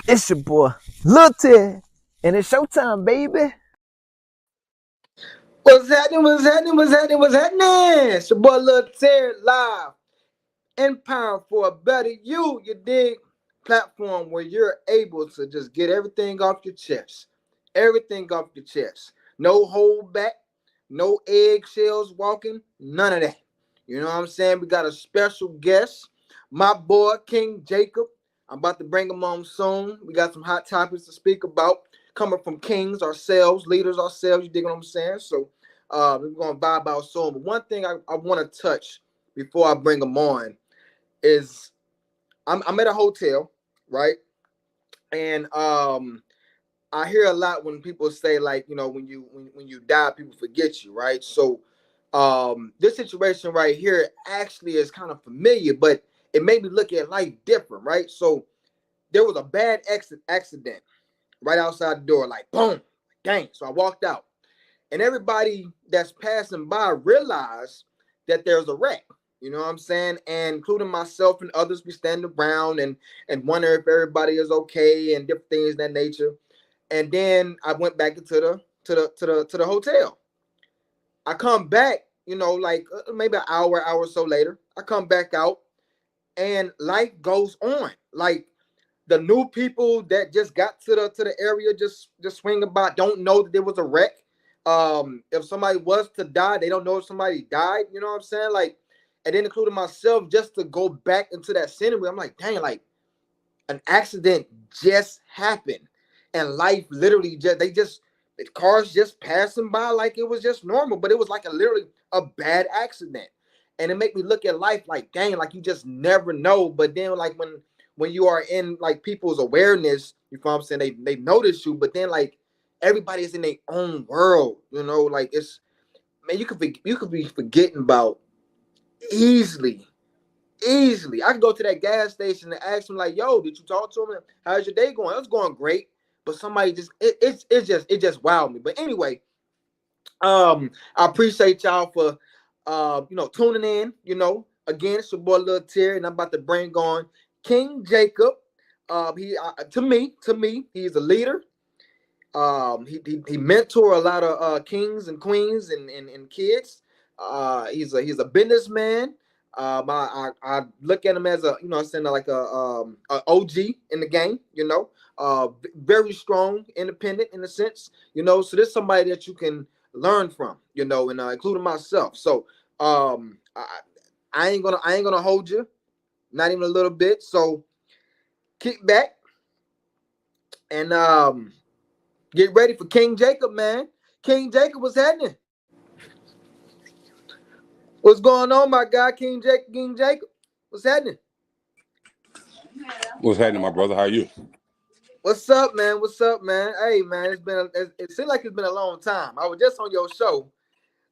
It's your boy, Lil Ted, and it's showtime, baby. What's happening? What's happening? What's happening? What's happening? It's your boy Lil Terry live. Empowering for a better you. You dig? Platform where you're able to just get everything off your chest. Everything off your chest. No hold back. No eggshells walking. None of that. You know what I'm saying? We got a special guest. My boy, King Jacob. I'm about to bring him on soon. We got some hot topics to speak about. Coming from kings ourselves, leaders ourselves. You dig what I'm saying? So we're going to vibe out soon. But one thing I want to touch before I bring him on is I'm at a hotel, right? And I hear a lot when people say, like, you know, when you die, people forget you, right? So this situation right here actually is kind of familiar, but it made me look at life different, right? So there was a bad accident right outside the door, like boom, dang. So I walked out, and everybody that's passing by realized that there's a wreck. You know what I'm saying? And including myself and others, we stand around and wonder if everybody is okay and different things of that nature. And then I went back into the hotel. I come back, you know, like maybe an hour or so later. I come back out, and life goes on. Like the new people that just got to the area, just swinging by, don't know that there was a wreck. If somebody was to die, they don't know if somebody died. You know what I'm saying? Like, and then including myself, just to go back into that scenery, I'm like, dang, like an accident just happened, and life literally just the cars just passing by like it was just normal, but it was like literally a bad accident, and it made me look at life like, dang, like you just never know. But then like when you are in like people's awareness, you know what I'm saying, they notice you, but then like everybody's in their own world, you know, like it's, man, you could be forgetting about easily. Easily, I could go to that gas station and ask him, like, "Yo, did you talk to him? How's your day going?" It's going great, but somebody just it just wowed me. But anyway, I appreciate y'all for tuning in. You know, again, it's your boy Lil Terry, and I'm about to bring on King Jacob. He to me, he's a leader. He mentor a lot of kings and queens and kids. He's a businessman. I look at him as a, you know, I'm saying, like a OG in the game. You know, very strong, independent in a sense. You know, so there's somebody that you can learn from. You know, and including myself. So I ain't gonna hold you, not even a little bit. So kick back and get ready for King Jacob, man. King Jacob, what's happening? What's going on, my guy, King Jacob? King Jacob, what's happening? What's happening, my brother? How are you? What's up, man? What's up, man? Hey, man, it seems like it's been a long time. I was just on your show,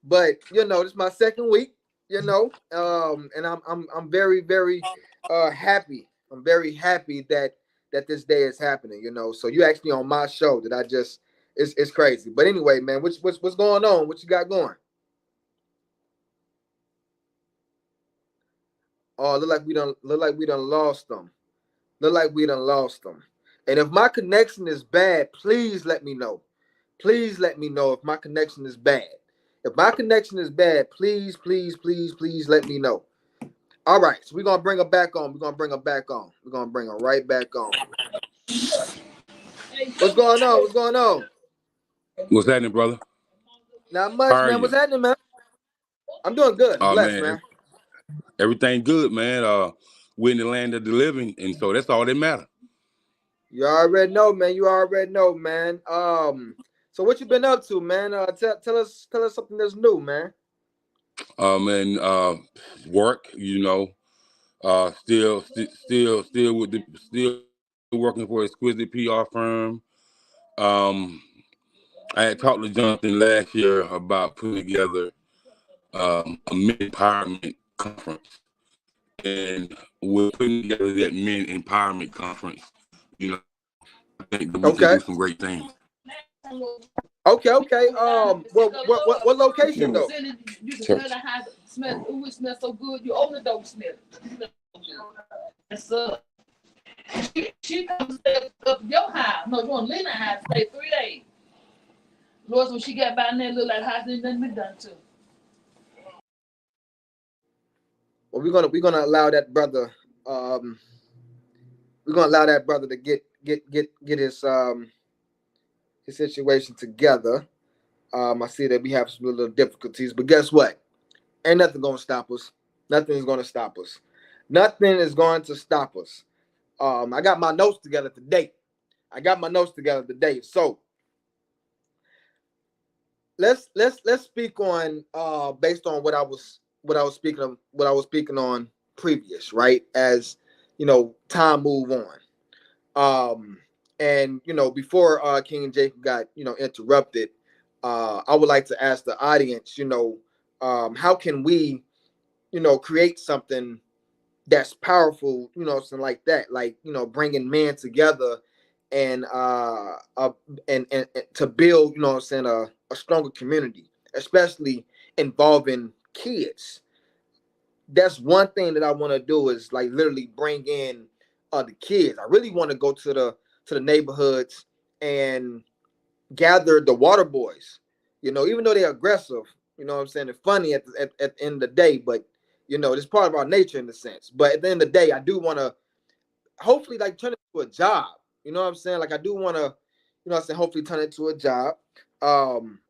but you know, this is my second week. You know, and I'm very happy. I'm very happy that this day is happening. You know, so you actually on my show that I just it's crazy. But anyway, man, what's going on? What you got going? Oh, look like we done lost them. Look like we done lost them. And if my connection is bad, please let me know. Please let me know if my connection is bad. If my connection is bad, please let me know. All right, so we're gonna bring her back on. We're gonna bring her back on. We're gonna bring her right back on. What's going on? What's going on? What's happening, brother? Not How much, are man. you? What's happening, man? I'm doing good. I'm Oh blessed, man, man. everything good, man. We're in the land of the living, and so that's all that matters. You already know, man. You already know, man. So what you been up to, man? Tell us something that's new, man. Man, work, you know. Still working for Exquisite PR firm. Um, I had talked to Jonathan last year about putting together a men empowerment conference, and we're putting together that men empowerment conference. You know, I think that we can Okay. do some great things. Okay. What location though? You can smell the house, smell. Ooh, it smells so good. You open the door, smell it. She comes up your house. No, you want to live in the house, stay 3 days. Lord, when she got by there, look like house ain't nothing been done to. Well, we're gonna allow that brother. We're gonna allow that brother to get his situation together. I see that we have some little difficulties, but guess what? Ain't nothing gonna stop us. Nothing is gonna stop us. Nothing is going to stop us. I got my notes together today. So let's speak on based on what I was speaking on previous, right? As you know, time move on. And before King and Jacob got interrupted, I would like to ask the audience, how can we create something that's powerful, something like that, like bringing men together and and to build, what I'm saying, a stronger community, especially involving kids. That's one thing that I want to do is like literally bring in the kids. I really want to go to the neighborhoods and gather the water boys. Even though they're aggressive, what I'm saying, they're funny at the end of the day, but it's part of our nature in the sense. But at the end of the day, I do want to hopefully like turn it to a job. You know what I'm saying? Like I do want to, what I'm saying, hopefully turn it to a job.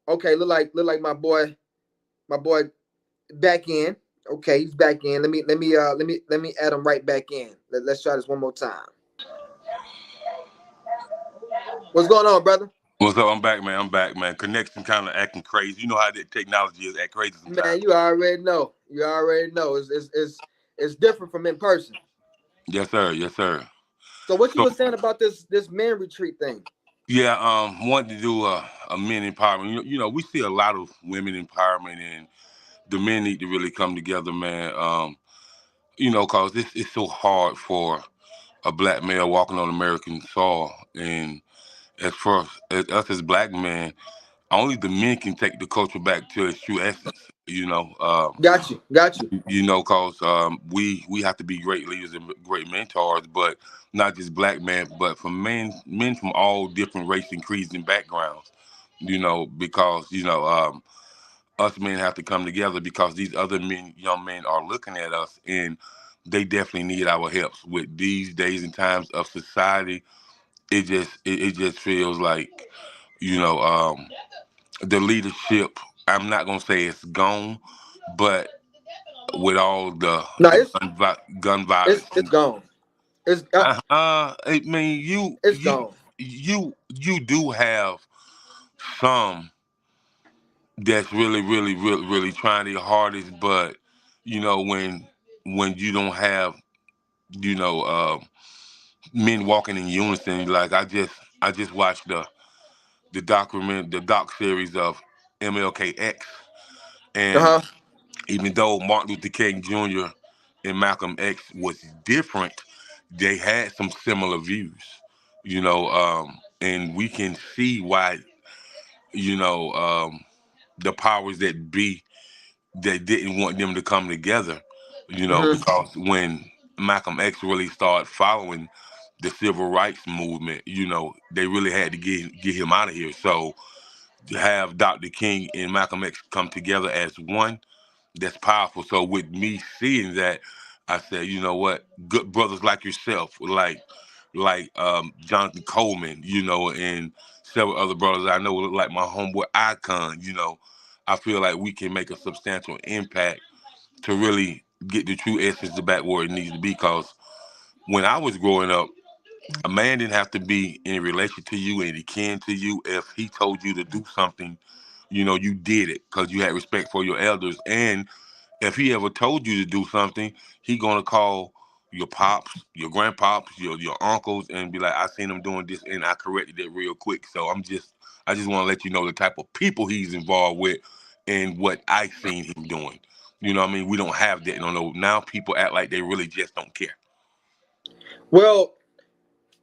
Okay, look like my boy back in. Okay, he's back in. Let me add him right back in. Let's try this one more time. What's going on, brother? What's up? I'm back, man. Connection kind of acting crazy. You know how the technology is act crazy Man, sometimes. you already know. It's different from in person. Yes, sir. Yes, sir. So what you So were saying about this man retreat thing? yeah, wanted to do a men empowerment. We see a lot of women empowerment, and the men need to really come together, man. Cause it's so hard for a black male walking on American soil, and as us as black men, only the men can take the culture back to its true essence. Got you. Cause we have to be great leaders and great mentors, but not just black men, but for men from all different races and creeds and backgrounds. Because us men have to come together because these other young men are looking at us, and they definitely need our help with these days and times of society. It just feels like you know um, the leadership. I'm not gonna say it's gone, but with all the No, the gun violence, it's gone. It's I mean it's gone. you do have some that's really trying their hardest, but when you don't have you know uh, men walking in unison, like I just watched the doc series of MLKX, Uh and huh. even though Martin Luther King Jr. and Malcolm X was different, they had some similar views, and we can see why you know the powers that be that didn't want them to come together, Hmm. because when Malcolm X really started following the civil rights movement, they really had to get him out of here. So to have Dr. King and Malcolm X come together as one, that's powerful. So with me seeing that, I said, you know what, good brothers like yourself, like Jonathan Coleman, and several other brothers I know, like my homeboy Icon, I feel like we can make a substantial impact to really get the true essence back where it needs to be. Because when I was growing up, a man didn't have to be in relation to you and he can to you. If he told you to do something, you did it because you had respect for your elders. And if he ever told you to do something, he gonna call your pops, your grandpops, your uncles, and be like, "I seen him doing this, and I corrected it real quick." So I just want to let you know the type of people he's involved with, and what I seen him doing. You know what I mean? We don't have that. No. Now people act like they really just don't care. Well,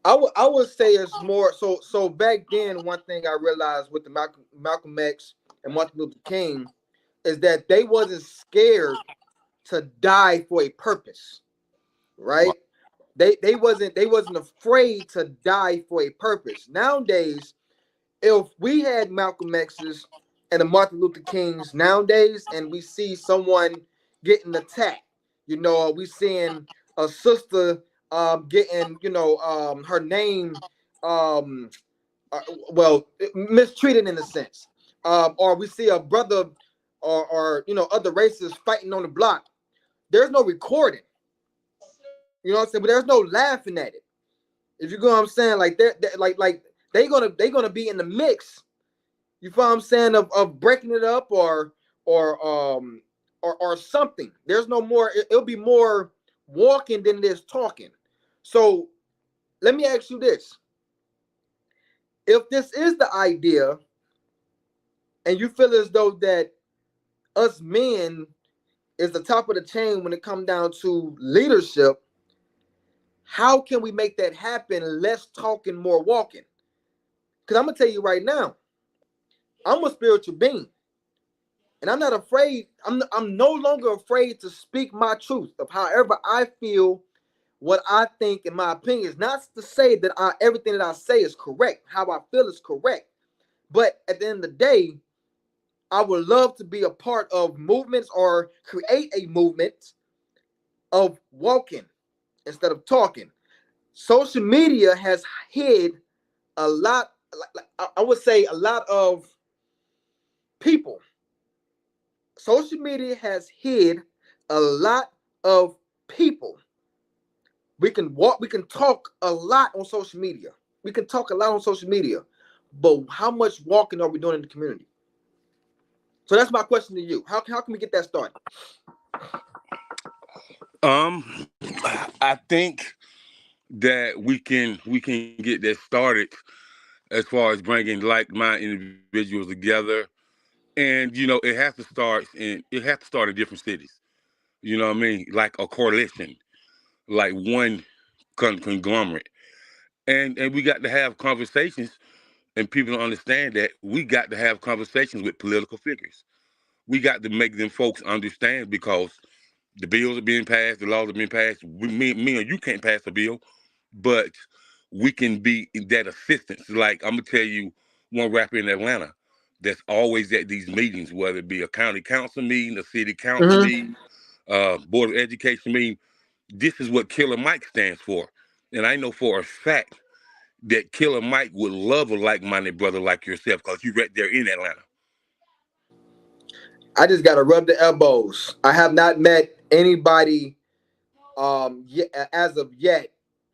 I would say it's more so back then. One thing I realized with the Malcolm X and Martin Luther King is that they wasn't scared to die for a purpose, Right. right? They wasn't afraid to die for a purpose. Nowadays, if we had Malcolm X's and the Martin Luther Kings nowadays, and we see someone getting attacked, we seeing a sister getting, her name, um, uh, well, mistreated in a sense, or we see a brother or other races fighting on the block. There's no recording, you know what I'm saying, but there's no laughing at it. If you go, what I'm saying, like like they gonna be in the mix. You feel what I'm saying, of breaking it up or or something. There's no more. It'll be more walking than it is talking. So let me ask you this: if this is the idea, and you feel as though that us men is the top of the chain when it comes down to leadership, how can we make that happen? Less talking, more walking. Because I'm gonna tell you right now, I'm a spiritual being. And I'm not afraid. I'm no longer afraid to speak my truth of however I feel, what I think, in my opinion. It's not to say that everything that I say is correct. How I feel is correct. But at the end of the day, I would love to be a part of movements or create a movement of walking instead of talking. Social media has hid a lot. I would say a lot of people. Social media has hid a lot of people. We can talk a lot on social media. We can talk a lot on social media, but how much walking are we doing in the community? So that's my question to you. How can we get that started? I think that we can get that started as far as bringing like-minded individuals together, and it has to start in different cities. You know what I mean? Like a coalition, like one conglomerate, and we got to have conversations, and people don't understand that we got to have conversations with political figures. We got to make them folks understand because the bills are being passed, the laws are being passed. Me and you can't pass a bill, but we can be that assistance. Like I'm gonna tell you, one rapper in Atlanta that's always at these meetings, whether it be a county council meeting, a city council Mm-hmm. meeting, board of education meeting. This is what Killer Mike stands for, and I know for a fact that Killer Mike would love a like-minded brother like yourself because you're right there in Atlanta. I just gotta rub the elbows. I have not met anybody yet, as of yet,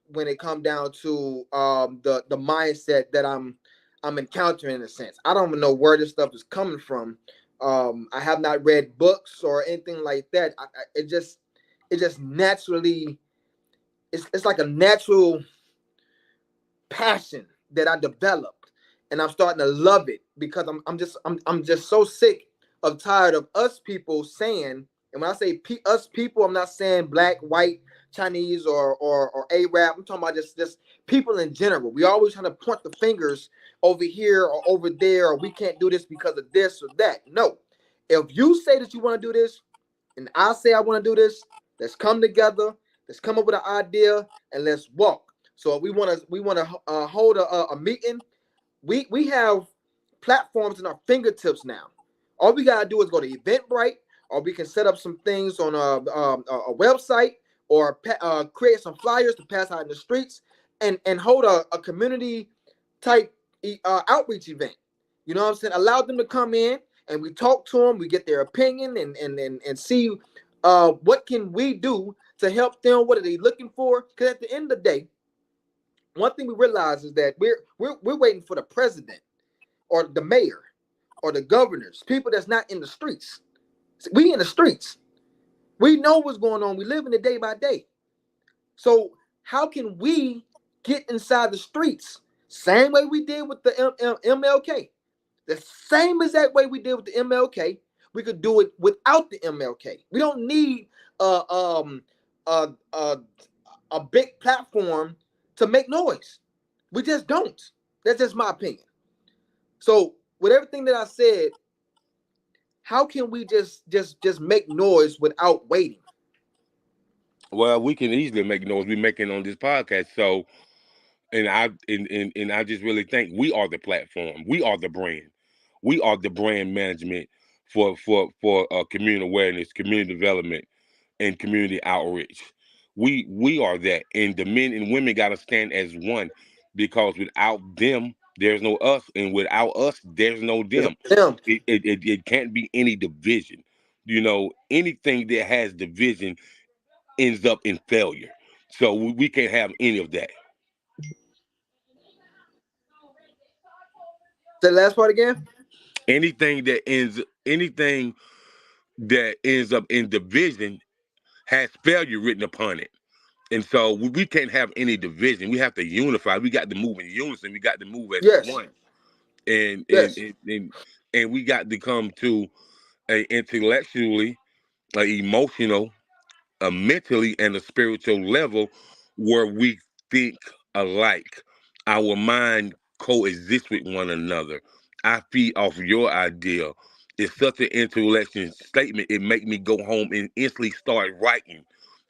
when it come down to the mindset that I'm encountering in a sense. I don't even know where this stuff is coming from. I have not read books or anything like that. It just naturally, it's like a natural passion that I developed, and I'm starting to love it because I'm just so sick of tired of us people saying, and when I say us people, I'm not saying black, white, Chinese, or Arab. I'm talking about just people in general. We always trying to point the fingers over here or over there, or we can't do this because of this or that. No, if you say that you want to do this, and I say I want to do this, let's come together. Let's come up with an idea and let's walk. So if we want to hold a meeting, we have platforms in our fingertips now. All we gotta do is go to Eventbrite, or we can set up some things on a website, or create some flyers to pass out in the streets, and hold a community type outreach event. You know what I'm saying? Allow them to come in and we talk to them. We get their opinion and see what can we do to help them. What are they looking for? Because at the end of the day, one thing we realize is that we're waiting for the president or the mayor or the governors, people that's not in the streets. We in the streets. We know what's going on. We live in it day by day. So how can we get inside the streets? Same way we did with the MLK. The same exact way we did with the MLK. We could do it without the MLK. We don't need uh, um, uh, uh, a big platform to make noise. We just don't. That's just my opinion. So with everything that I said, how can we just make noise without waiting? Well, we can easily make noise. We're making on this podcast. So, and I just really think we are the platform. We are the brand. We are the brand management for community awareness, community development, and community outreach. We are that, and the men and women got to stand as one, because without them, there's no us, and without us, there's no It's them. them. It can't be any division. Anything that has division ends up in failure. So we can't have any of that. Say the last part again. Anything that ends up in division has failure written upon it. And so we can't have any division. We have to unify. We got to move in unison. We got to move as Yes. one. And and Yes. and, and, and we got to come to a intellectually, a emotional, a mentally, and a spiritual level where we think alike. Our mind coexists with one another. I feed off your idea. It's such an intellectual statement. It make me go home and instantly start writing.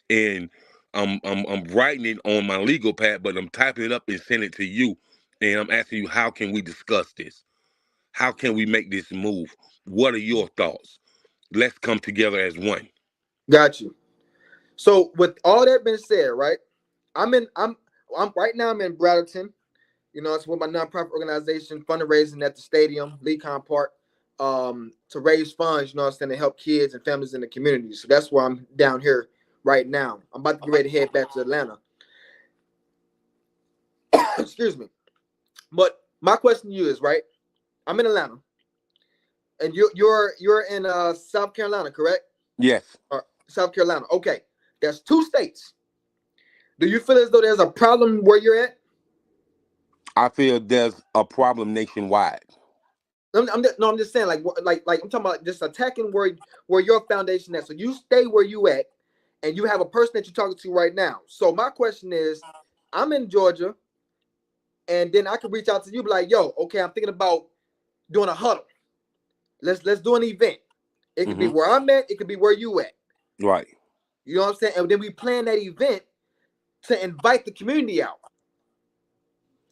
And I'm writing it on my legal pad, but I'm typing it up and sending it to you. And I'm asking you, how can we discuss this? How can we make this move? What are your thoughts? Let's come together as one. Got you. So with all that being said, right? I'm in. I'm right now. I'm in Brattlton. It's with my nonprofit organization fundraising at the stadium, Lecon Park, to raise funds. To help kids and families in the community. So that's why I'm down here right now. I'm about to get ready to head back to Atlanta. Excuse me. But my question to you is, right? I'm in Atlanta, and you're in South Carolina, correct? Yes. Or South Carolina. Okay, there's two states. Do you feel as though there's a problem where you're at? I feel there's a problem nationwide. I'm just saying, like I'm talking about just attacking where your foundation is. So you stay where you at, and you have a person that you're talking to right now. So my question is, I'm in Georgia, and then I can reach out to you, be like, yo, okay, I'm thinking about doing a huddle. Let's do an event. It could be Hmm. where I'm at. It could be where you at. Right. You know what I'm saying? And then we plan that event to invite the community out.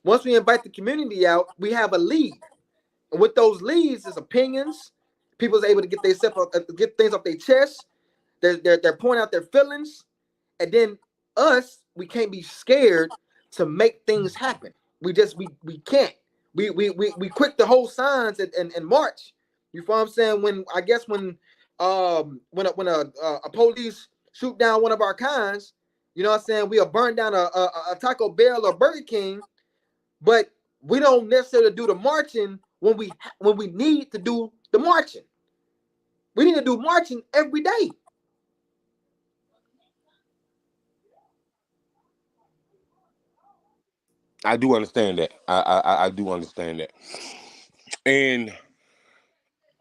Once we invite the community out, we have a lead. And with those leads is opinions. People's able to get things off their chest. They're pouring out their feelings. And then we can't be scared to make things happen. We can't. We quick to hold signs and march. You feel what I'm saying? When a police shoot down one of our cons, you know what I'm saying? We'll burn down a Taco Bell or Burger King, but we don't necessarily do the marching when we need to do the marching. We need to do marching every day. I do understand that. I do understand that. And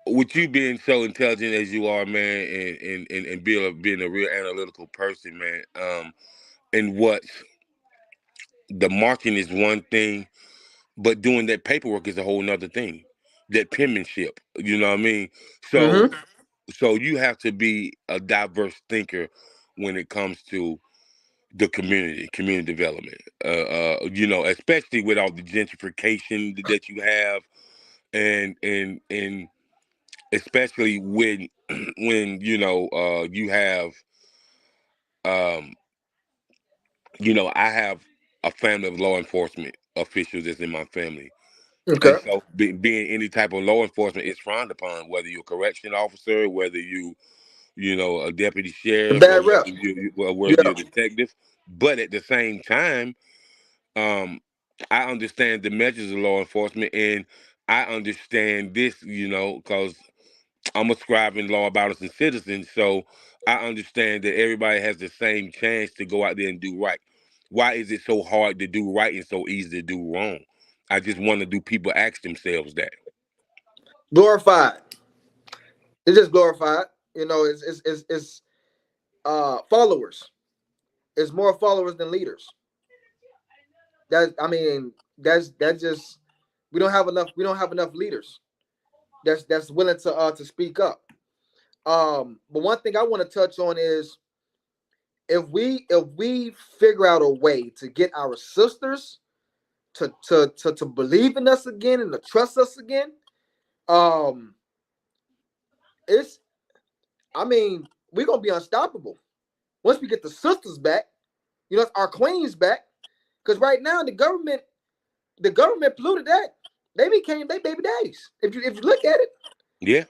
with you being so intelligent as you are, man, and being a real analytical person, man, and what the marketing is one thing, but doing that paperwork is a whole nother thing. That penmanship, you know what I mean? So Mm-hmm. so you have to be a diverse thinker when it comes to the community development. Especially with all the gentrification that you have, and especially when when you have um I have a family of law enforcement officials that's in my family, and Okay. so being any type of law enforcement is frowned upon, whether you're a correction officer, whether you a deputy The sheriff, or bad rep. whether Yeah. you're a detective. But at the same time, um, I understand the measures of law enforcement, and I understand this, because I'm a scribe in law abiding and citizens, so I understand that everybody has the same chance to go out there and do right. Why is it so hard to do right and so easy to do wrong? I just wonder, do people ask themselves that? Glorified. It's just glorified. It's followers. It's more followers than leaders. That's just we don't have enough leaders that's willing to speak up. But one thing I want to touch on is if we figure out a way to get our sisters to believe in us again and to trust us again, um, it's I mean, we're gonna be unstoppable once we get the sisters back. You know, our queens back. Because right now the government polluted that. They became they baby daddies. If you look at it, Yeah.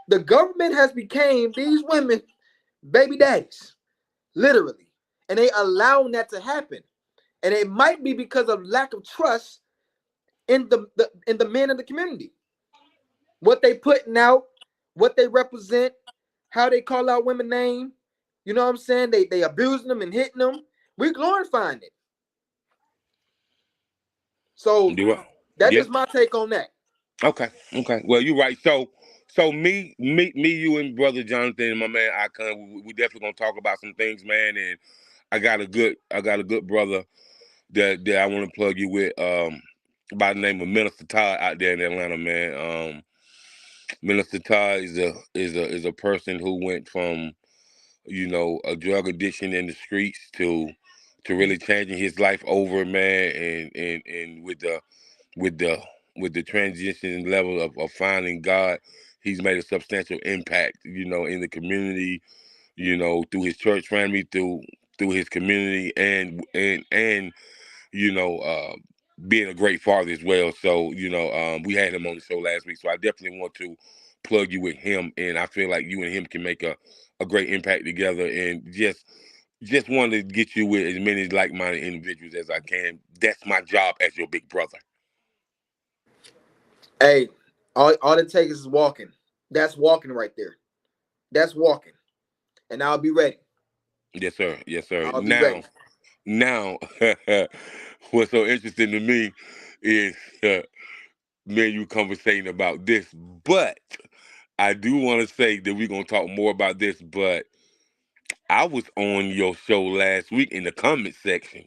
the government has became these women baby daddies, literally, and they allowing that to happen. And it might be because of lack of trust in the men in the community. What they putting out, what they represent, how they call out women name. You know what I'm saying? They abusing them and hitting them. We glorifying it. So Do what? that's Yeah. just my take on that. Okay. Okay. Well, you're right. So you and brother Jonathan and my man Icon, we definitely gonna talk about some things, man. And I got a good brother that I want to plug you with. By the name of Minister Todd out there in Atlanta, man. Minister Todd is a person who went from a drug addiction in the streets to really changing his life over, man, and with the with the transition level of finding God, he's made a substantial impact, in the community, through his church family, through his community, and you know, uh, being a great father as well. So, we had him on the show last week. So I definitely want to plug you with him. And I feel like you and him can make a great impact together. And just wanted to get you with as many like-minded individuals as I can. That's my job as your big brother. Hey, all it takes is walking. That's walking right there. That's walking. And I'll be ready. Yes, sir. Yes, sir. I'll be Now, ready. now, what's so interesting to me is me and you conversating about this, but I do want to say that we're gonna talk more about this. But I was on your show last week in the comment section.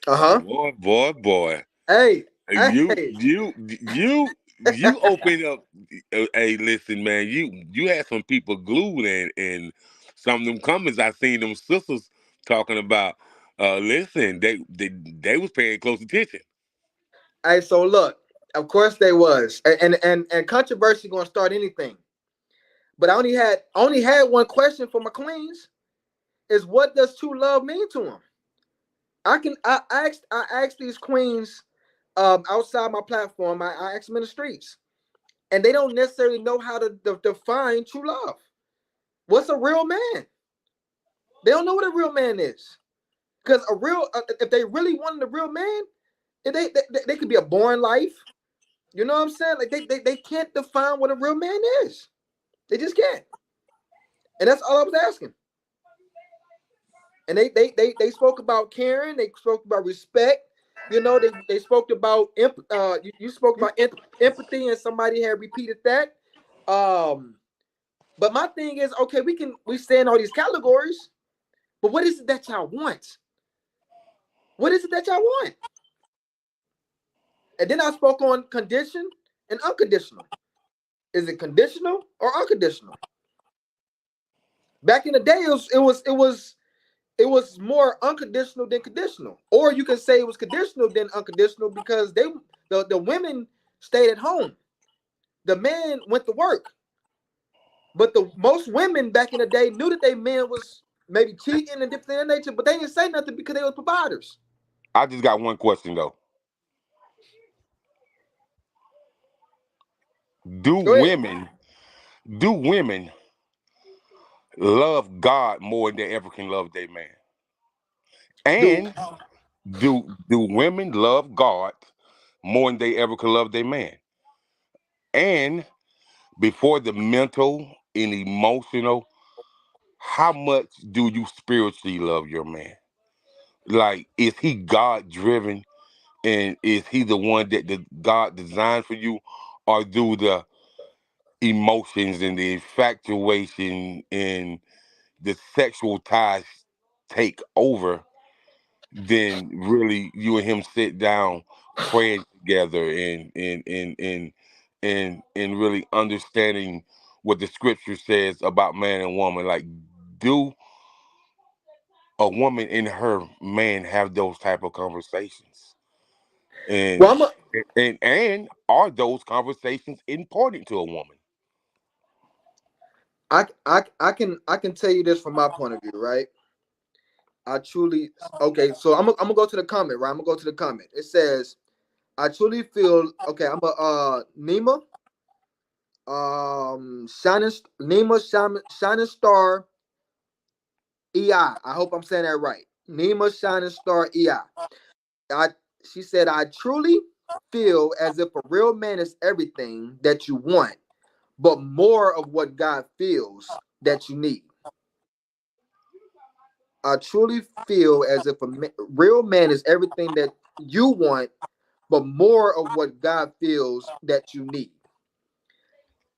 Uh-huh. Boy, boy, boy. Hey, You hey. you you you open up. Hey, listen, man. You had some people glued, and some of them comments I seen them sisters talking about. Listen, they was paying close attention. Hey, so look, of course they was. And controversy gonna start anything. But I only had one question for my queens is what does true love mean to them? I asked these queens outside my platform. I asked them in the streets, and they don't necessarily know how to define true love. What's a real man? They don't know what a real man is. Because if they really wanted a real man, they could be a boring life. You know what I'm saying? Like they can't define what a real man is. They just can't. And that's all I was asking. And they spoke about caring. They spoke about respect. You know, they spoke about you spoke about empathy, and somebody had repeated that. Um, but my thing is, okay, we stay in all these categories, but what is it that y'all want? What is it that y'all want? And then I spoke on condition and unconditional. Is it conditional or unconditional? Back in the day, it was more unconditional than conditional, or you can say it was conditional than unconditional because the women stayed at home, the man went to work, but the most women back in the day knew that their man was maybe cheating and different things of that nature, but they didn't say nothing because they were providers. I just got one question though. Do Go ahead. women do women love God more than they ever can love their man? Do And do women love God more than they ever can love their man? And before the mental and emotional, how much do you spiritually love your man? Like, is he God driven, and is he the one that the God designed for you, or do the emotions and the infatuation and the sexual ties take over? Then really you and him sit down praying together and really understanding what the scripture says about man and woman. Like, do a woman and her man have those type of conversations? And Well, and are those conversations important to a woman? I can tell you this from my point of view, right? I truly okay. So I'm gonna go to the comment, right? I'm gonna go to the comment. It says, I truly feel okay. I'm a Nima, shining Nima, shining star I hope I'm saying that right. Nima shining star I she said, I truly feel as if a real man is everything that you want, but more of what God feels that you need. I truly feel as if real man is everything that you want, but more of what God feels that you need.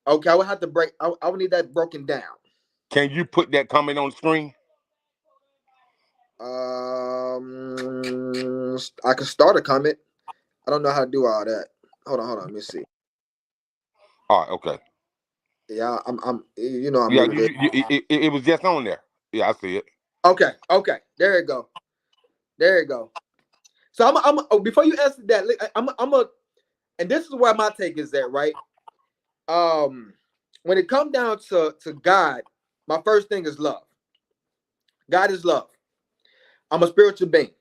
Okay, I would have to I would need that broken down. Can you put that comment on the screen? I can start a comment. I don't know how to do all that. Hold on. Let me see. All right, okay. Yeah, I'm Yeah, new to this. it was just on there. Yeah, I see it. Okay. There you go. There you go. So before you answer that, I'm a, and this is where my take is at, right? When it comes down to God, my first thing is love. God is love. I'm a spiritual being,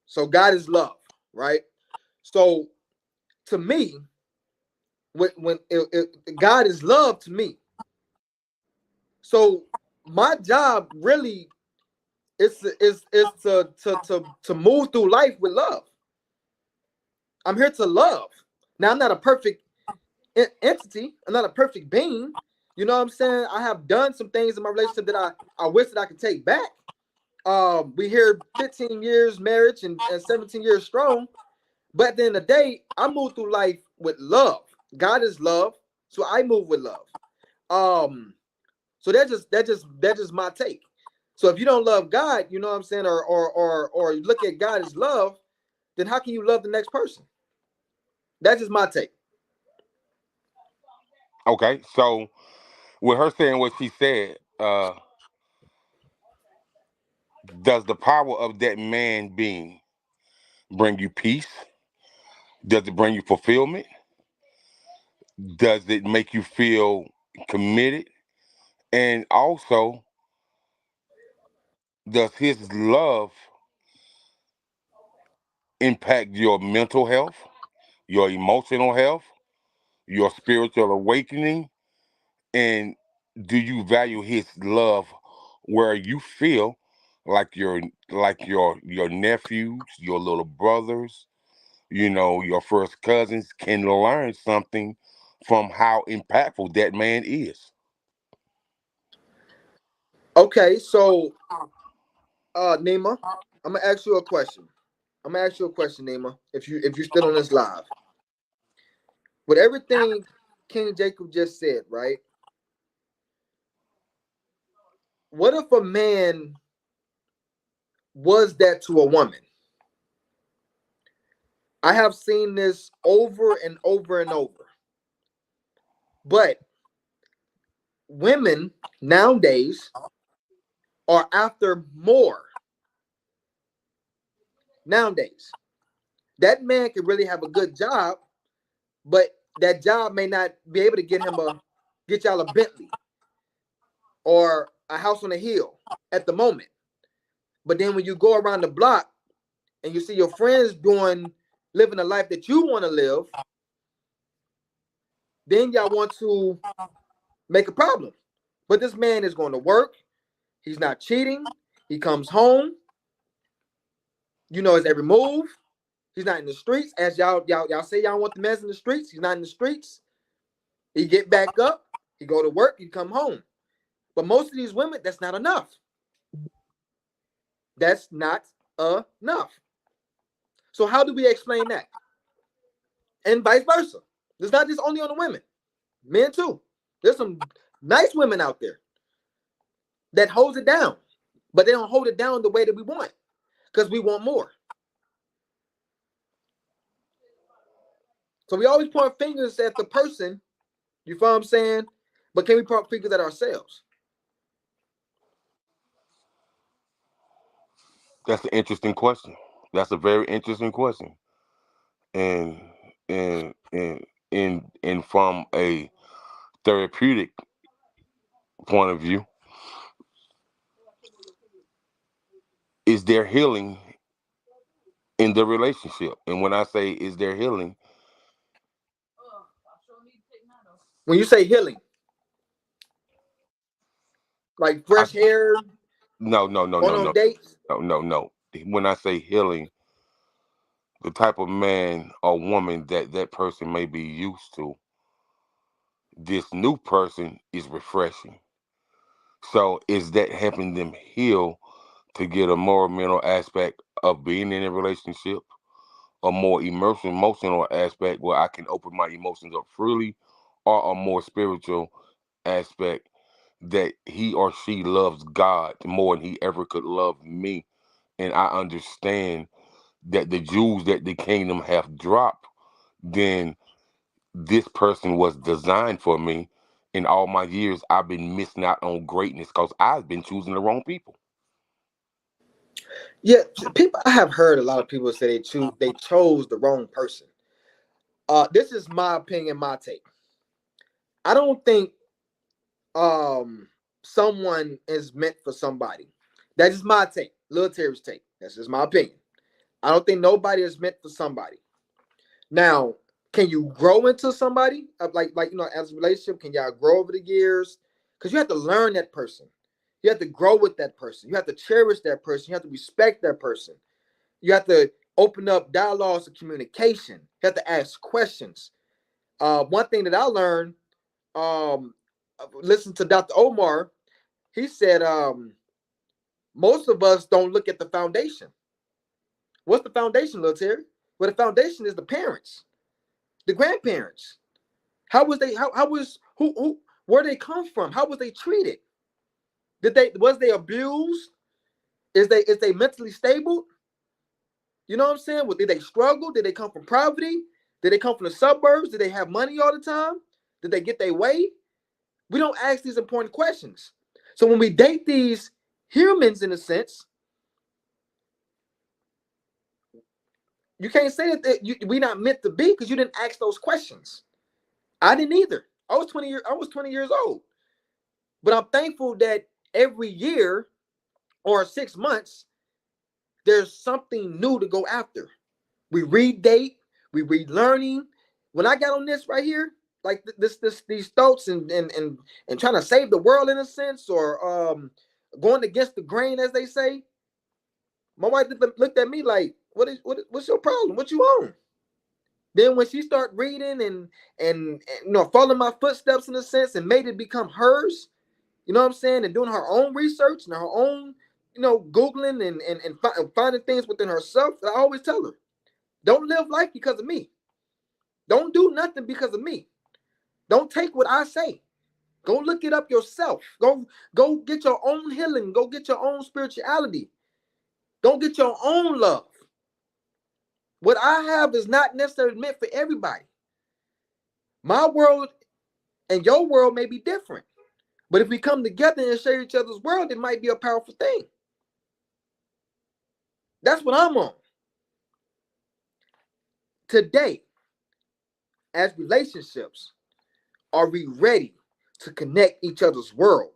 so God is love, right? So to me, God is love to me, so my job really is to move through life with love. I'm here to love. Now I'm not a perfect entity. I'm not a perfect being. You know what I'm saying? I have done some things in my relationship that I wish that I could take back. We here 15 years marriage and 17 years strong. But at the end of the day, I move through life with love. God is love, so I move with love. So that's just my take. So if you don't love God, you know what I'm saying, or you look at God as love, then how can you love the next person? That's just my take. Okay, so with her saying what she said, does the power of that man being bring you peace? Does it bring you fulfillment? Does it make you feel committed? And also, does his love impact your mental health, your emotional health, your spiritual awakening? And do you value his love where you feel like your nephews, your little brothers, your first cousins can learn something from how impactful that man is? Okay, so Nima, I'm gonna ask you a question. Nima. If you're still on this live, with everything King Jacob just said, right? What if a man was that to a woman? I have seen this over and over and over. But women nowadays are after more. Nowadays, that man can really have a good job, but that job may not be able to get y'all a Bentley or a house on a hill at the moment. But then when you go around the block and you see your friends living a life that you want to live, then y'all want to make a problem. But this man is going to work. He's not cheating. He comes home. You know his every move. He's not in the streets. As y'all say y'all want the man in the streets. He's not in the streets. He get back up. He go to work. He come home. But most of these women, that's not enough. That's not enough. So how do we explain that? And vice versa. It's not just only on the women, men too. There's some nice women out there that holds it down, but they don't hold it down the way that we want because we want more. So we always point fingers at the person. You feel what I'm saying? But can we point fingers at ourselves? That's an interesting question. That's a very interesting question. And and from a therapeutic point of view, is there healing in the relationship? And when I say is there healing, When you say healing, like I, fresh air, no, no, no, going no, on no, dates. no, no, no. When I say healing, the type of man or woman that that person may be used to, this new person is refreshing. So is that helping them heal to get a more mental aspect of being in a relationship, a more emotional aspect where I can open my emotions up freely, or a more spiritual aspect that he or she loves God more than he ever could love me. And I understand that the jewels that the kingdom have dropped, then this person was designed for me. In all my years, I've been missing out on greatness because I've been choosing the wrong people. Yeah, people. I have heard a lot of people say they chose the wrong person. This is my opinion, my take. I don't think um someone is meant for somebody. That's just my take. Lil Terry's take. That's just my opinion. I don't think nobody is meant for somebody. Now, can you grow into somebody? Like as a relationship, can y'all grow over the years? Because you have to learn that person. You have to grow with that person. You have to cherish that person. You have to respect that person. You have to open up dialogues of communication. You have to ask questions. One thing that I learned, um, listen to Dr. Omar. He said, most of us don't look at the foundation. What's the foundation, Lil Terry? Well, the foundation is the parents, the grandparents. How was they? How was who? Where they come from? How was they treated? Was they abused? Is they mentally stable? You know what I'm saying? Did they struggle? Did they come from poverty? Did they come from the suburbs? Did they have money all the time? Did they get their way? We don't ask these important questions. So when we date these humans, in a sense, you can't say we not meant to be because you didn't ask those questions. I didn't either. I was 20 years old, but I'm thankful that every year or 6 months there's something new to go after. We read date, we read learning. When I got on this right here, like these thoughts and trying to save the world in a sense, or going against the grain, as they say, my wife looked at me like, what's your problem? What you on? Then when she started reading and following my footsteps in a sense and made it become hers, you know what I'm saying, and doing her own research and her own, Googling and finding things within herself. I always tell her, don't live life because of me. Don't do nothing because of me. Don't take what I say. Go look it up yourself. Go get your own healing. Go get your own spirituality. Go get your own love. What I have is not necessarily meant for everybody. My world and your world may be different. But if we come together and share each other's world, it might be a powerful thing. That's what I'm on. Today, as relationships, are we ready to connect each other's world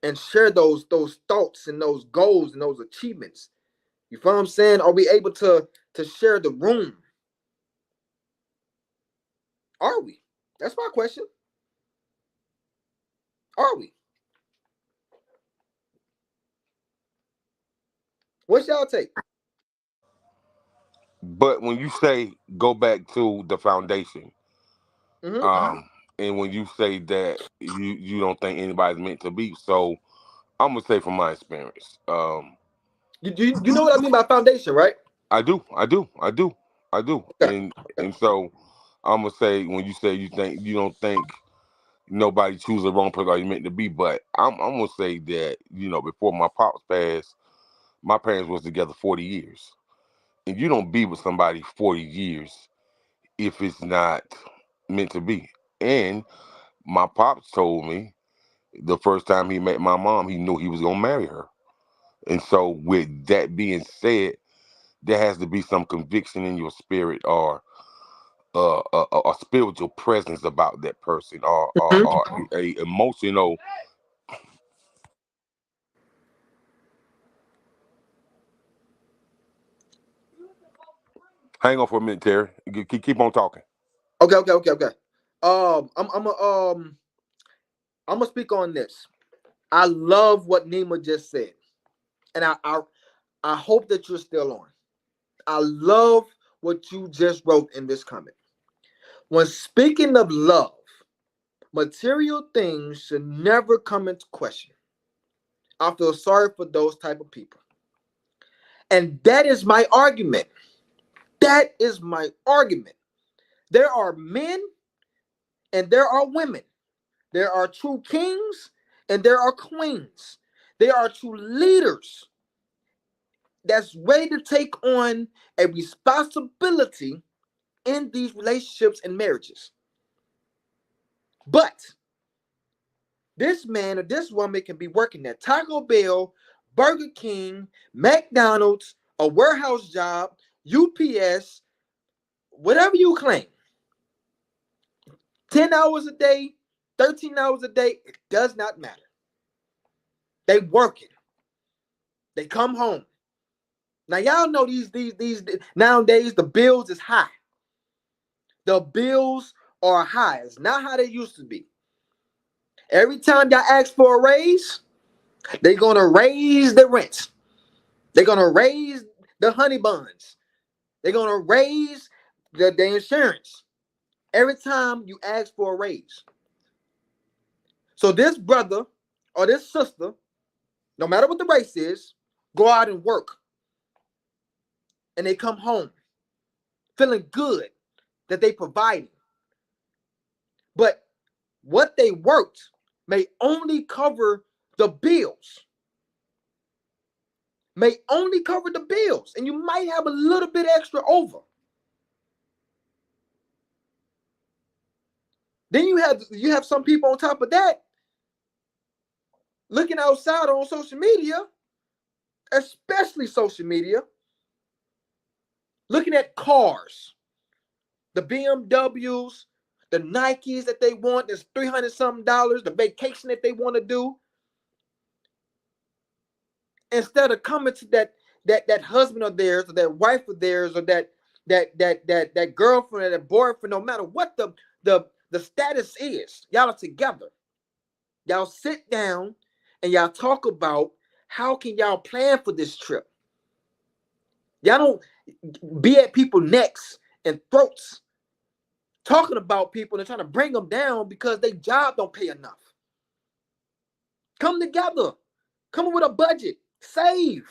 and share those thoughts and those goals and those achievements? You feel what I'm saying? Are we able to share the room? Are we? That's my question. Are we? What's y'all take? But when you say go back to the foundation, Mm-hmm. um, and when you say that you don't think anybody's meant to be, so I'm gonna say from my experience, You know what I mean by foundation, right? I do, I do, I do, I do, Okay. and so I'm gonna say when you say you don't think nobody choose the wrong person or you meant to be, but I'm gonna say that before my pops passed, my parents was together 40 years, and you don't be with somebody 40 years if it's not meant to be. And my pops told me the first time he met my mom, he knew he was gonna marry her. And so with that being said, there has to be some conviction in your spirit, or a spiritual presence about that person, or a emotional. Hang on for a minute, Terry. Keep on talking. Okay. I'm gonna speak on this. I love what Nima just said, and I hope that you're still on. I love what you just wrote in this comment. When speaking of love, material things should never come into question. I feel sorry for those type of people. And that is my argument. That is my argument. There are men and there are women. There are true kings and there are queens. There are true leaders that's ready to take on a responsibility in these relationships and marriages. But this man or this woman can be working at Taco Bell, Burger King, McDonald's, a warehouse job, UPS, whatever you claim. 10 hours a day, 13 hours a day, it does not matter. They working. They come home. Now y'all know these nowadays the bills is high. The bills are high. It's not how they used to be. Every time y'all ask for a raise, they're gonna raise the rent. They're gonna raise the honey buns. They're gonna raise the insurance. Every time you ask for a raise. So this brother or this sister, no matter what the race is, go out and work. And they come home feeling good that they provided. But what they worked may only cover the bills. May only cover the bills. And you might have a little bit extra over. Then you have some people on top of that looking outside on social media, especially social media, looking at cars, the BMWs, the Nikes that they want, that's $300 something, the vacation that they want to do. Instead of coming to that husband of theirs, or that wife of theirs, or that girlfriend or that boyfriend, no matter what the status is, y'all are together. Y'all sit down and y'all talk about how can y'all plan for this trip. Y'all don't be at people's necks and throats talking about people and trying to bring them down because their job don't pay enough. Come together. Come up with a budget. Save.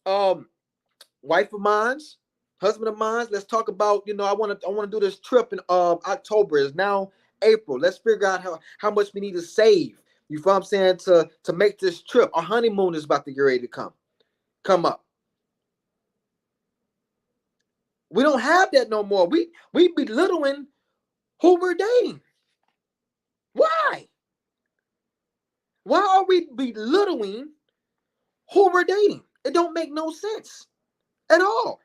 Wife of mine's, husband of mine's, let's talk about, I want to do this trip in October. It's now April. Let's figure out how much we need to save. You feel what I'm saying? To make this trip. Our honeymoon is about to get ready to come up. We don't have that no more. We belittling who we're dating. Why? Why are we belittling who we're dating? It don't make no sense at all.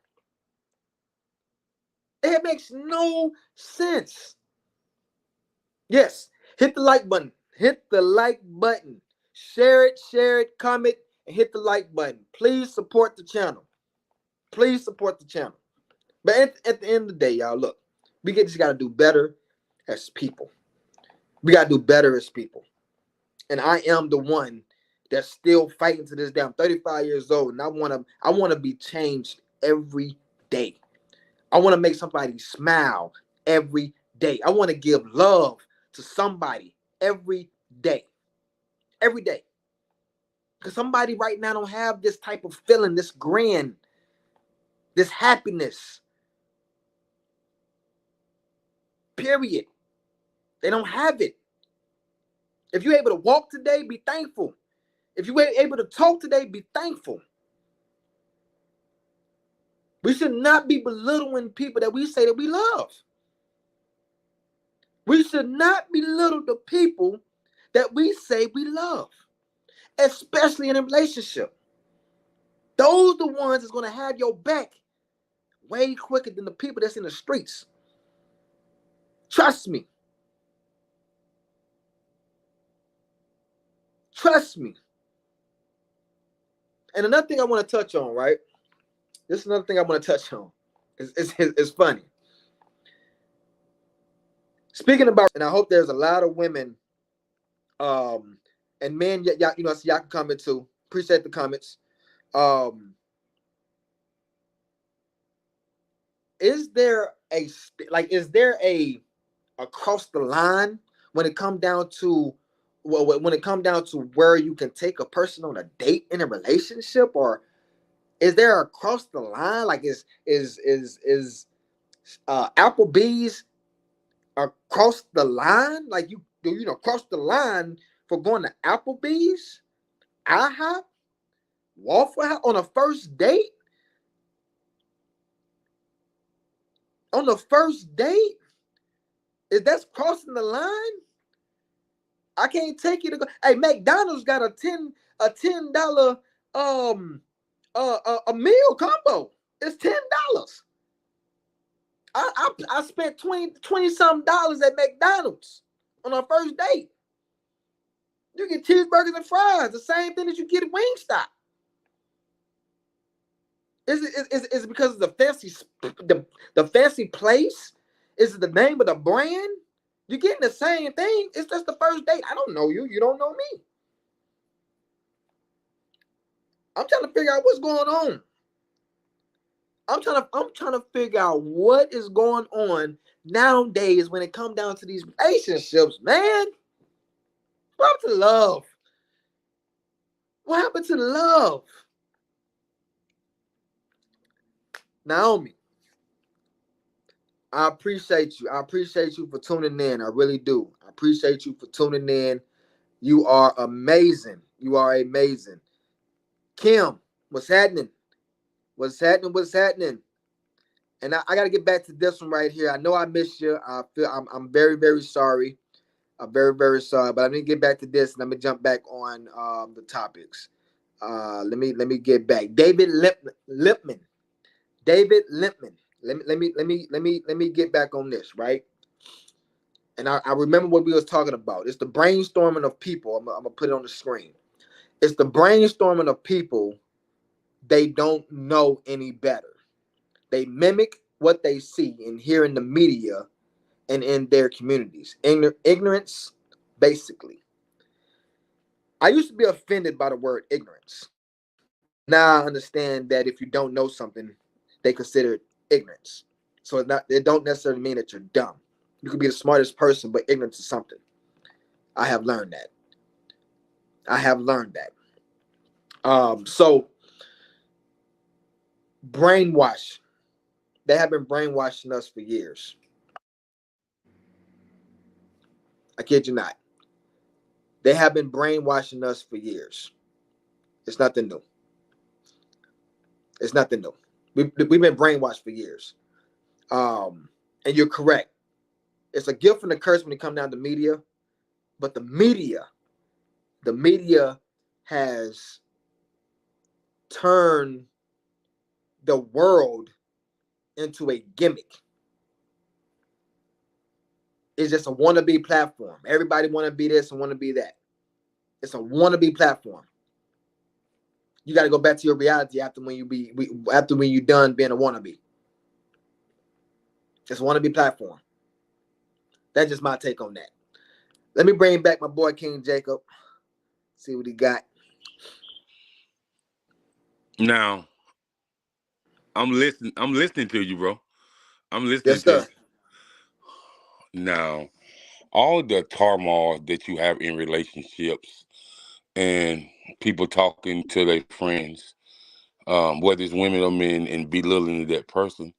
It makes no sense. Yes, hit the like button. Hit the like button. Share it, comment, and hit the like button. Please support the channel. Please support the channel. But at the end of the day, y'all, look, we just got to do better as people. We got to do better as people. And I am the one that's still fighting to this day. I'm 35 years old, and I want to be changed every day. I want to make somebody smile every day. I want to give love to somebody every day. Every day. Because somebody right now don't have this type of feeling, this grin, this happiness. Period. They don't have it. If you're able to walk today, be thankful. If you were able to talk today, be thankful. We should not be belittling people that we say that we love. We should not belittle the people that we say we love. especially in a relationship. Those the ones that's gonna have your back way quicker than the people that's in the streets. Trust me. Trust me. And another thing I want to touch on, right? This is another thing I want to touch on. It's funny. Speaking about, and I hope there's a lot of women, and men, y'all, so y'all can comment too. Appreciate the comments. Is there a across the line when it come down to when it come down to where you can take a person on a date in a relationship, or is there across the line? Like is Applebee's across the line? Like cross the line for going to Applebee's, IHOP, Waffle House on a first date? On the first date? Is that crossing the line? I can't take you to go. Hey, McDonald's got a $10 a meal combo. It's $10. I spent 20 something dollars at McDonald's on our first date. You get cheeseburgers and fries, the same thing that you get at Wingstop. Is it because of the fancy place? Is it the name of the brand? You're getting the same thing. It's just the first date. I don't know you. You don't know me. I'm trying to figure out what's going on. I'm trying to figure out what is going on nowadays when it comes down to these relationships, man. What happened to love? What happened to love? Naomi, I appreciate you. I appreciate you for tuning in. I really do. I appreciate you for tuning in. You are amazing. You are amazing. Kim, what's happening? What's happening? What's happening? And I got to get back to this one right here. I know I missed you. I'm very, very sorry. I'm very, very sorry. But let me get back to this, and let me jump back on the topics. Let me get back. David Lipman. David Lippman. Let me get back on this, right? And I remember what we was talking about. It's the brainstorming of people. I'm gonna put it on the screen. It's the brainstorming of people. They don't know any better. They mimic what they see and hear in the media and in their communities. Ignorance, basically. I used to be offended by the word ignorance. Now I understand that if you don't know something, they consider it ignorance. So it don't necessarily mean that you're dumb. You could be the smartest person, but ignorance is something. I have learned that. I have learned that. So brainwash. They have been brainwashing us for years. I kid you not. They have been brainwashing us for years. It's nothing new. It's nothing new. We've been brainwashed for years. And you're correct. It's a gift and a curse when it comes down to media. But the media has turned the world into a gimmick. It's just a wannabe platform. Everybody want to be this and want to be that. It's a wannabe platform. You got to go back to your reality after when you're done being a wannabe. It's a wannabe platform. That's just my take on that. Let me bring back my boy King Jacob. See what he got. Now, I'm listening. I'm listening to you, bro. I'm listening Yes, to you. sir. Now, all the turmoil that you have in relationships and people talking to their friends, whether it's women or men, and belittling that person.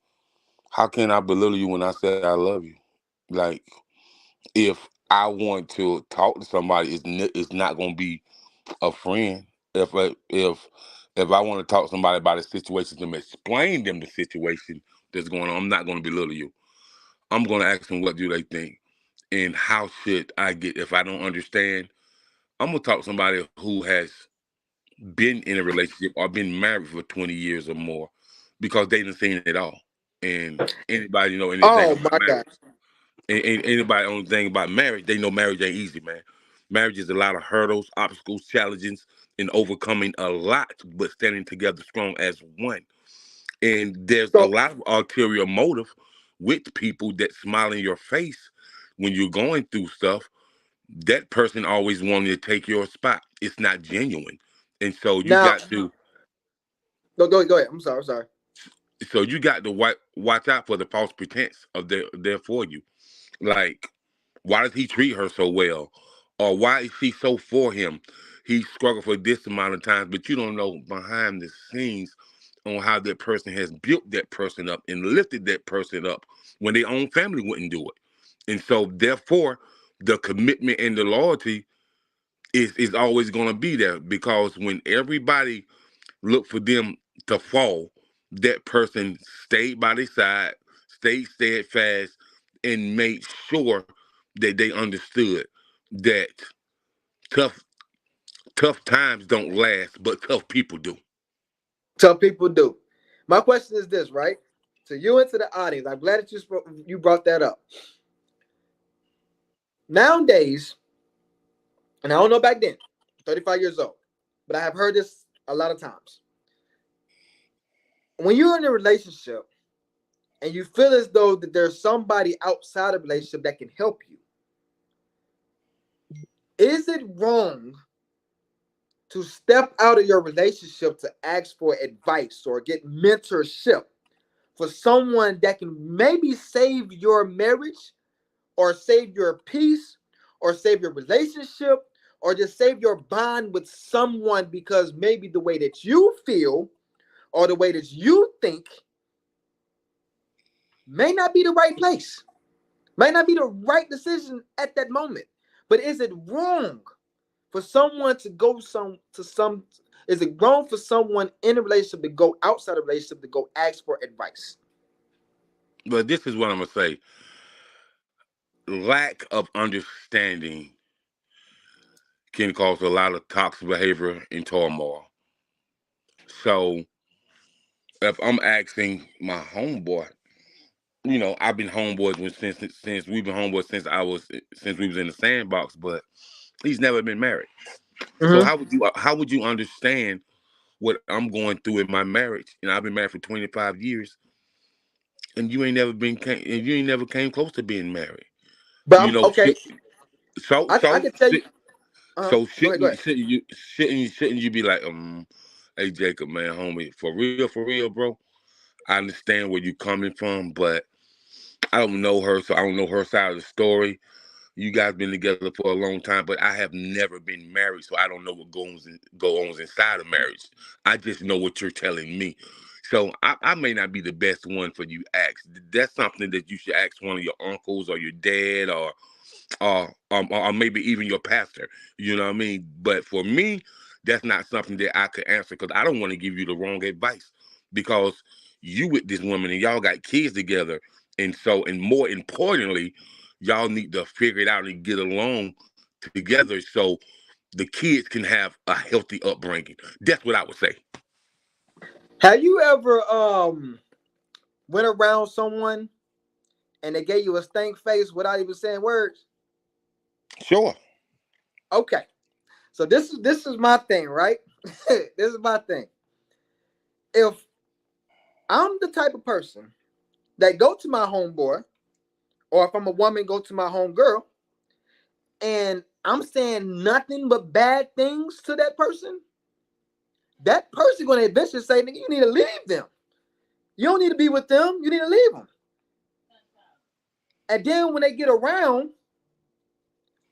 How can I belittle you when I say I love you? Like, if I want to talk to somebody, it's not going to be a friend. If I want to talk to somebody about a situation and explain them the situation that's going on, I'm not going to belittle you. I'm going to ask them what do they think and how should I get if I don't understand. I'm gonna talk to somebody who has been in a relationship or been married for 20 years or more, because they done seen it all. And anybody know anything Oh about my God. marriage, and anybody know anything about marriage, they know marriage ain't easy, man. Marriage is a lot of hurdles, obstacles, challenges, and overcoming a lot, but standing together strong as one. And there's a So lot of ulterior motive with people that smile in your face when you're going through stuff. That person always wanting to take your spot. It's not genuine. And so you now, got to go ahead. I'm sorry. I'm sorry. watch out for the false pretense of they're there for you. Like, why does he treat her so well? Or why is she so for him? He struggled for this amount of times, but you don't know behind the scenes on how that person has built that person up and lifted that person up when their own family wouldn't do it. And so therefore the commitment and the loyalty is always gonna be there, because when everybody look for them to fall, that person stayed by their side, stayed steadfast, and made sure that they understood that tough tough times don't last, but tough people do. Some people do. My question is this, right? To you and to the audience, I'm glad that you brought that up. Nowadays, and I don't know back then, I'm 35 years old, but I have heard this a lot of times. When you're in a relationship and you feel as though that there's somebody outside of the relationship that can help you, is it wrong to step out of your relationship to ask for advice or get mentorship for someone that can maybe save your marriage or save your peace or save your relationship or just save your bond with someone, because maybe the way that you feel or the way that you think may not be the right place, might not be the right decision at that moment? But is it wrong for someone to go some to some is it wrong for someone in a relationship to go outside of a relationship to go ask for advice? But this is what I'm gonna say. Lack of understanding can cause a lot of toxic behavior and turmoil. So if I'm asking my homeboy, I've been homeboys with since we've been homeboys since we was in the sandbox, but he's never been married. So Mm-hmm. how would you understand what I'm going through in my marriage? And I've been married for 25 years, and you ain't never came close to being married. But You I'm know, okay. shit, so I so can tell you. shit, so Go ahead. Go ahead. shouldn't you be like, hey Jacob, man, homie, for real, bro. I understand where you coming from, but I don't know her, so I don't know her side of the story. You guys been together for a long time, but I have never been married, so I don't know what go on inside of marriage. I just know what you're telling me. So I may not be the best one for you to ask. That's something that you should ask one of your uncles or your dad, or maybe even your pastor. You know what I mean? But for me, that's not something that I could answer, because I don't want to give you the wrong advice, because you with this woman and y'all got kids together, and more importantly, y'all need to figure it out and get along together so the kids can have a healthy upbringing. That's what I would say. Have you ever went around someone and they gave you a stank face without even saying words? Sure. Okay. So this is my thing, right? This is my thing. If I'm the type of person that go to my homeboy, or if I'm a woman, go to my homegirl, and I'm saying nothing but bad things to that person gonna eventually say, "Nigga, you need to leave them. You don't need to be with them. You need to leave them." And then when they get around,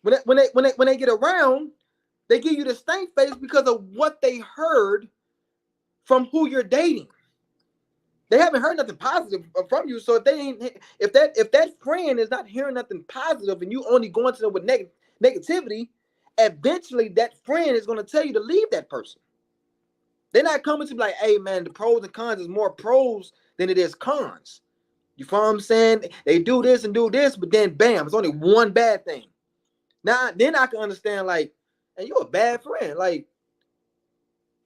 when they get around, they give you the stank face because of what they heard from who you're dating. They haven't heard nothing positive from you. So if they ain't, if that friend is not hearing nothing positive, and you only going to them with negativity, eventually that friend is going to tell you to leave that person. They're not coming to be like, "Hey man, the pros and cons is more pros than it is cons." You follow what I'm saying? They do this and do this, but then bam, it's only one bad thing. Now then I can understand, like, and you're a bad friend. Like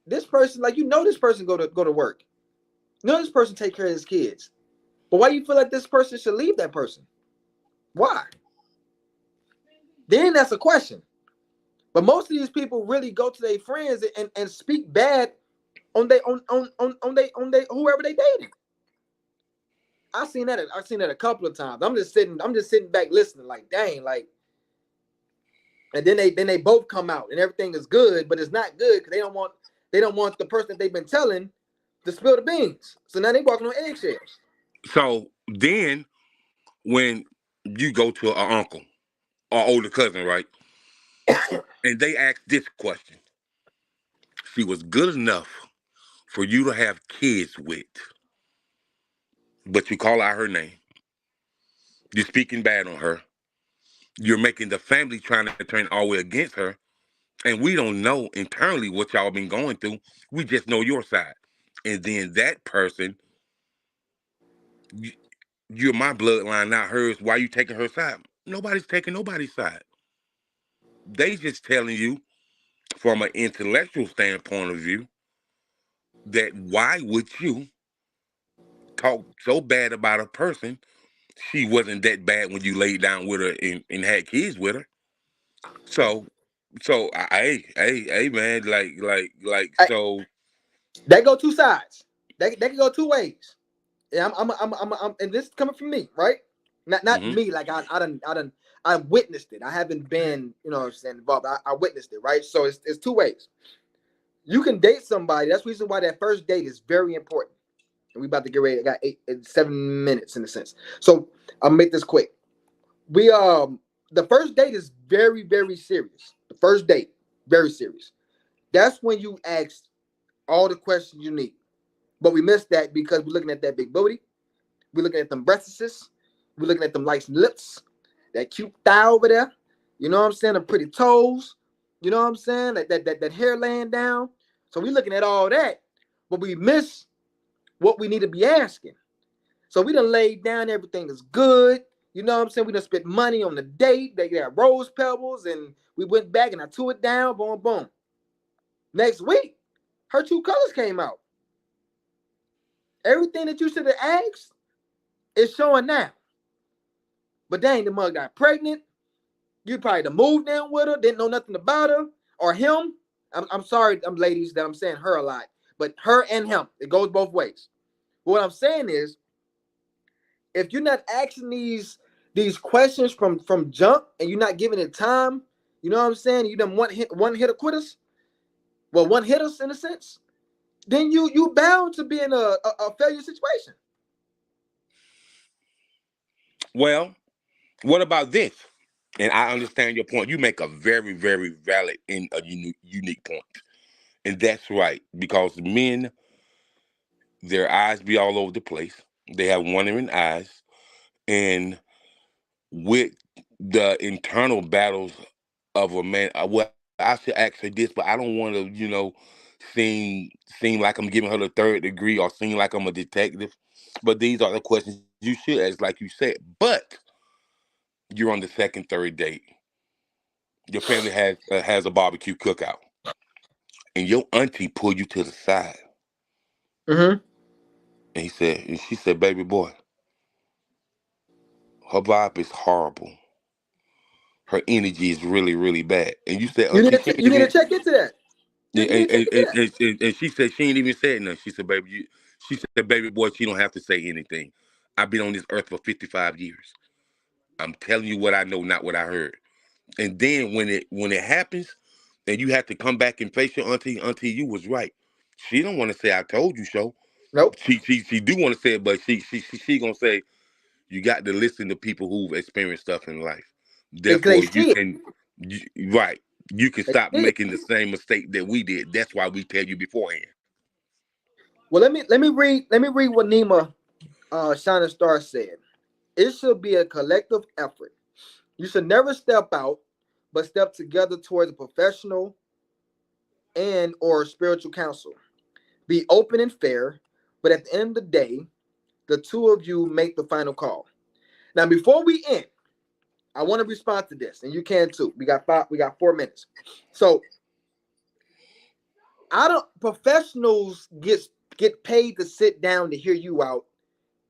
this person, like this person go to work. You know this person take care of his kids. But why you feel like this person should leave that person? Why? Then that's a question. But most of these people really go to their friends and speak bad on they on they whoever they dating. I've seen that a couple of times. I'm just sitting back listening, like, dang, like, and then they both come out and everything is good, but it's not good because they don't want the person that they've been telling to spill the beans. So now they walking on eggshells. So then when you go to an uncle or older cousin, right? And they ask this question. She was good enough for you to have kids with, but you call out her name. You're speaking bad on her. You're making the family trying to turn all the way against her. And we don't know internally what y'all been going through. We just know your side. And then that person, you, you're my bloodline, not hers. Why you taking her side? Nobody's taking nobody's side. They just telling you from an intellectual standpoint of view that why would you talk so bad about a person? She wasn't that bad when you laid down with her and had kids with her. So, hey, man, I, so. that go two sides. That can go two ways. Yeah, and this is coming from me, right? Not Hmm. me. Like I witnessed it. I haven't been, involved. I witnessed it, right? So it's two ways. You can date somebody. That's the reason why that first date is very important. And we about to get ready. I got 7 minutes in a sense. So I'll make this quick. We the first date is very, very serious. The first date, very serious. That's when you ask all the questions you need. But we missed that because we're looking at that big booty. We're looking at them breasts. We're looking at them nice lips, that cute thigh over there. You know what I'm saying? The pretty toes. You know what I'm saying? That hair laying down. So we're looking at all that, but we miss what we need to be asking. So we done laid down, everything is good. You know what I'm saying? We done spent money on the date. They got rose pebbles, and we went back and I threw it down, boom, boom. Next week, her two colors came out. Everything that you should have asked is showing now. But dang, the mug got pregnant. You probably done moved in with her, didn't know nothing about her, or him. I'm sorry, ladies, that I'm saying her a lot, but her and him, it goes both ways. But what I'm saying is, if you're not asking these questions from jump and you're not giving it time, you know what I'm saying? You done one hitter quitters, well, one hitters in a sense. Then you bound to be in a failure situation. Well, what about this? And I understand your point. You make a very, very valid and a unique point. And that's right, because men, their eyes be all over the place. They have wandering eyes. And with the internal battles of a man, well, I should ask her this, but I don't want to, seem like I'm giving her the third degree or seem like I'm a detective. But these are the questions you should ask, like you said. But you're on the second, third date. Your family has a barbecue cookout, and your auntie pulled you to the side, Mm-hmm. and she said, "Baby boy, her vibe is horrible. Her energy is really, really bad." And you said, "Auntie, she ain't You need to even." check into that. And, You need to check into that. she said she ain't even said nothing. She said, "Baby, she said, baby boy, she don't have to say anything. I've been on this earth for 55 years. I'm telling you what I know, not what I heard." And then when it happens, and you have to come back and face your auntie. Auntie, you was right. She don't want to say I told you so. Nope. She do want to say it, but she gonna say you got to listen to people who've experienced stuff in life. Because they Therefore, see it. you, right, you can They stop see it. making the same mistake that we did. That's why we tell you beforehand. Well, let me read what Nima Shining Star said. It should be a collective effort. You should never step out, but step together towards a professional and or spiritual counsel. Be open and fair, but at the end of the day, the two of you make the final call. Now, before we end, I want to respond to this, and you can too. We got 4 minutes. So professionals get paid to sit down to hear you out,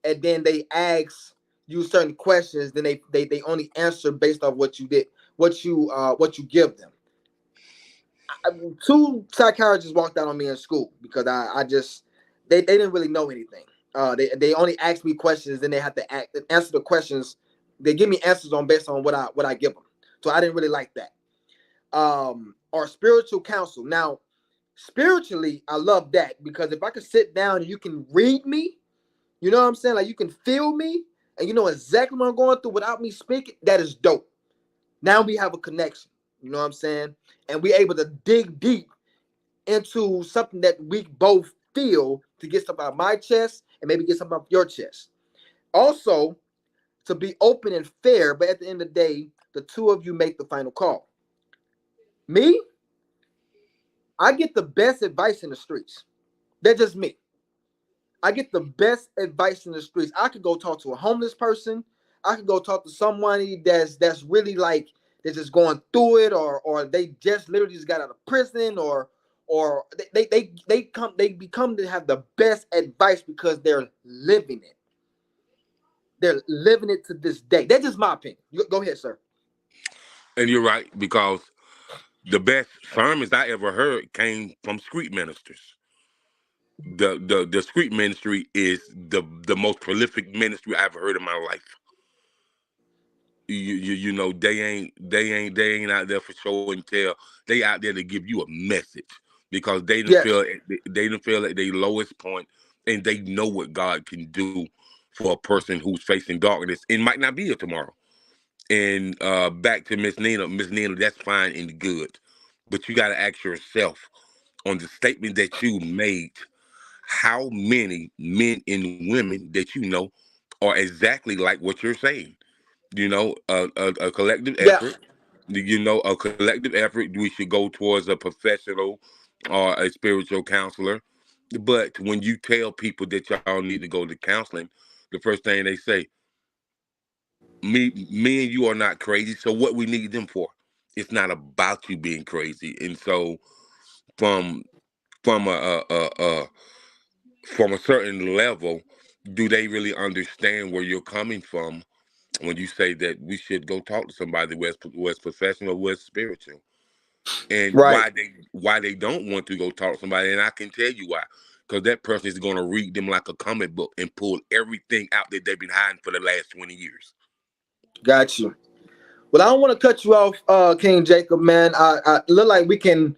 and then they ask you certain questions. Then they only answer based off what you did, what you give them. 2 psychiatrists walked out on me in school because I just they didn't really know anything. They only asked me questions, then they have to answer the questions. They give me answers based on what I give them. So I didn't really like that. Or spiritual counsel. Now, spiritually, I love that because if I could sit down and you can read me, you know what I'm saying? Like you can feel me and you know exactly what I'm going through without me speaking, that is dope. Now we have a connection. You know what I'm saying? And we're able to dig deep into something that we both feel to get something out of my chest and maybe get something off your chest. Also, to be open and fair, but at the end of the day, the 2 of you make the final call. Me, I get the best advice in the streets. That's just me. I get the best advice in the streets. I could go talk to a homeless person. I could go talk to somebody that's really like they're just going through it, or they just literally just got out of prison, or they become to have the best advice because they're living it. They're living it to this day. That's just my opinion. Go ahead, sir. And you're right, because the best sermons I ever heard came from street ministers. The street ministry is the most prolific ministry I've ever heard in my life. You know, they ain't out there for show and tell. They out there to give you a message because Yes, they didn't feel at their lowest point, and they know what God can do for a person who's facing darkness and might not be here tomorrow. And back to Miss Nina, that's fine and good, but you got to ask yourself on the statement that you made, how many men and women that you know are exactly like what you're saying. You know, a collective yeah, effort. You know, a collective effort. We should go towards a professional or a spiritual counselor. But when you tell people that y'all need to go to counseling, the first thing they say, me and you are not crazy. So what we need them for? It's not about you being crazy. And so from from a certain level, do they really understand where you're coming from when you say that we should go talk to somebody was professional, was spiritual, and right. why they don't want to go talk to somebody, and I can tell you why, because that person is going to read them like a comic book and pull everything out that they've been hiding for the last 20 years. Got you. Well, I don't want to cut you off, King Jacob, man. I look like we can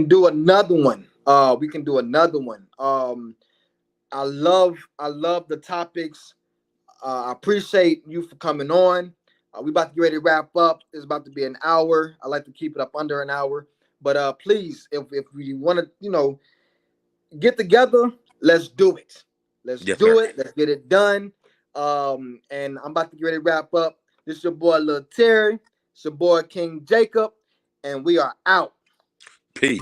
do another one. We can do another one. I love the topics. I appreciate you for coming on. We about to get ready to wrap up. It's about to be an hour. I like to keep it up under an hour. But please, if we want to, get together, let's do it. Let's Yes, do sir. it. Let's get it done. And I'm about to get ready to wrap up. This is your boy Lil Terry. It's your boy King Jacob, and we are out. Peace.